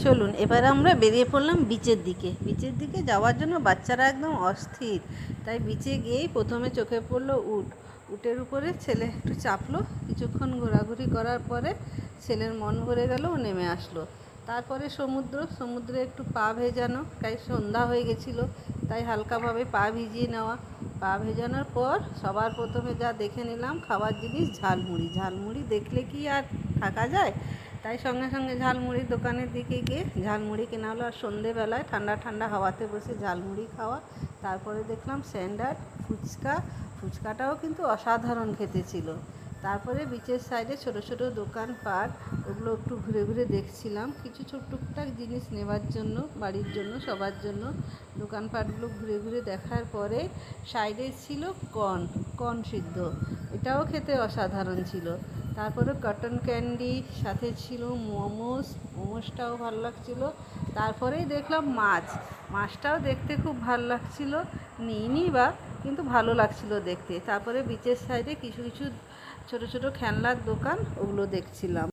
চলুন এবার আমরা বেরিয়ে পড়লাম বিচের দিকে যাওয়ার জন্য। বাচ্চারা একদম অস্থির, তাই বিচে গিয়েই প্রথমে চোখে পড়লো উটের উপরে ছেলে একটু চাপলো। কিছুক্ষণ ঘোরাঘুরি করার পরে ছেলের মন ভরে গেল, ও নেমে আসলো। তারপরে সমুদ্রে একটু পা ভেজানো, তাই সন্ধ্যা হয়ে গেছিলো, তাই হালকাভাবে পা ভিজিয়ে নেওয়া। পা ভেজানোর পর সবার প্রথমে যা দেখে নিলাম খাবার জিনিস, ঝালমুড়ি দেখলে কি আর থাকা যায়, তাই সঙ্গে সঙ্গে ঝালমুড়ির দোকানের দিকে গিয়ে ঝালমুড়ি কেনা হলো। আর সন্ধেবেলায় ঠান্ডা ঠান্ডা হাওয়াতে বসে ঝালমুড়ি খাওয়া। তারপরে দেখলাম স্যান্ডার ফুচকাটাও কিন্তু অসাধারণ খেতে ছিল। তারপরে বিচের সাইডে ছোট ছোট দোকানপাট, ওগুলো একটু ঘুরে ঘুরে দেখছিলাম, কিছু টুকটাক জিনিস নেবার জন্য, বাড়ির জন্য, সবার জন্য। দোকানপাটগুলো ঘুরে ঘুরে দেখার পরে সাইডে ছিল কর্ন সিদ্ধ, এটাও খেতে অসাধারণ ছিল। তারপরে কটন ক্যান্ডি, সাথে ছিল মোমোসটাও ভালো লাগছিলো। তারপরেই দেখলাম মাছটাও দেখতে খুব ভালো লাগছিলো, নিইনি বা, কিন্তু ভালো লাগছিলো দেখতে। তারপরে বিচের সাইডে কিছু ছোট ছোট খেলনার দোকান, ওগুলো দেখছিলাম।